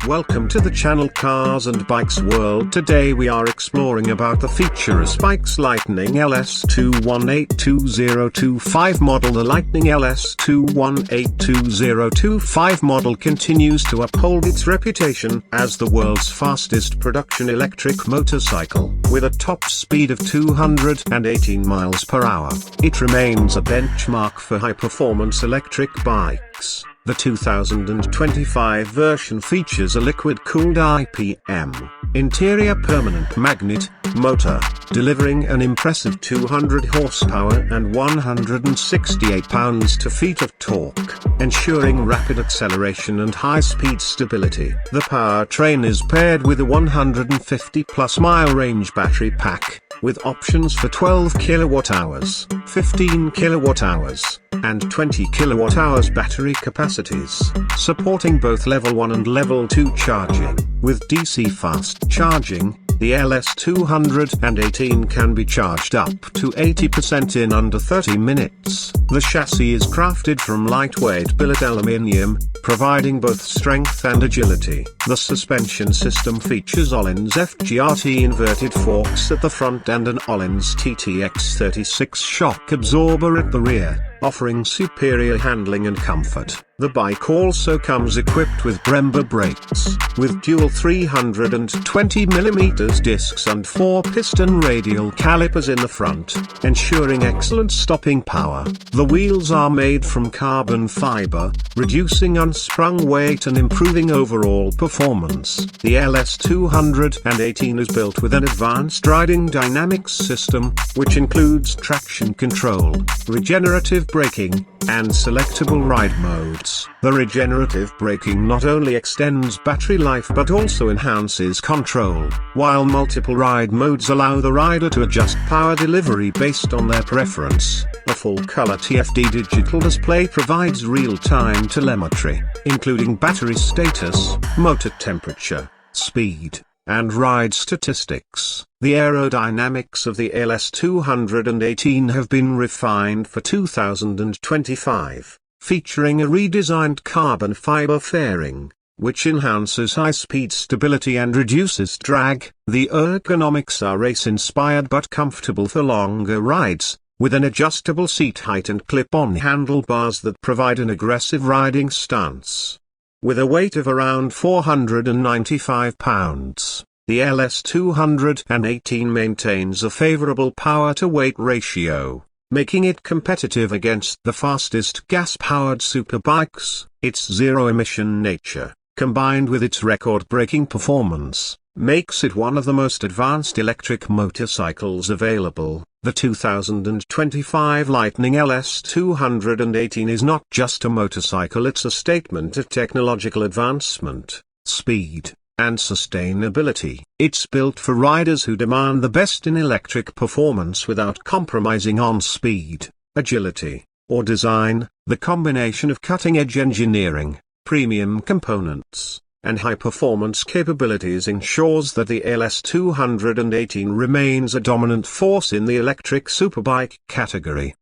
Welcome to the channel Cars and Bikes World. Today we are exploring about the Futuristic Lightning LS-218 2025 model. The Lightning LS-218 2025 model continues to uphold its reputation as the world's fastest production electric motorcycle. With a top speed of 218 miles per hour, it remains a benchmark for high-performance electric bikes. The 2025 version features a liquid-cooled IPM interior permanent magnet motor, delivering an impressive 200 horsepower and 168 pounds-to-feet of torque, ensuring rapid acceleration and high-speed stability. The powertrain is paired with a 150-plus mile range battery pack, with options for 12 kilowatt-hours, 15 kilowatt-hours, and 20 kilowatt-hours battery capacities, supporting both level 1 and level 2 charging. With DC fast charging, the LS-218 can be charged up to 80% in under 30 minutes. The chassis is crafted from lightweight billet aluminium, providing both strength and agility. The suspension system features Öhlins FGRT inverted forks at the front and an Öhlins TTX36 shock absorber at the rear, offering superior handling and comfort. The bike also comes equipped with Brembo brakes, with dual 320mm discs and 4-piston radial calipers in the front, ensuring excellent stopping power. The wheels are made from carbon fiber, reducing unsprung weight and improving overall performance. The LS-218 is built with an advanced riding dynamics system, which includes traction control, regenerative braking, and selectable ride modes. The regenerative braking not only extends battery life but also enhances control, while multiple ride modes allow the rider to adjust power delivery based on their preference. A full-color TFT digital display provides real-time telemetry, including battery status, motor temperature, speed, and ride statistics. The aerodynamics of the LS-218 have been refined for 2025, featuring a redesigned carbon fiber fairing, which enhances high-speed stability and reduces drag. The ergonomics are race-inspired but comfortable for longer rides, with an adjustable seat height and clip-on handlebars that provide an aggressive riding stance. With a weight of around 495 pounds, the LS-218 maintains a favorable power-to-weight ratio, making it competitive against the fastest gas-powered superbikes. Its zero-emission nature, combined with its record-breaking performance, makes it one of the most advanced electric motorcycles available. The 2025 Lightning LS-218 is not just a motorcycle, it's a statement of technological advancement, speed, and sustainability. It's built for riders who demand the best in electric performance without compromising on speed, agility, or design. The combination of cutting-edge engineering, premium components, and high-performance capabilities ensures that the LS-218 remains a dominant force in the electric superbike category.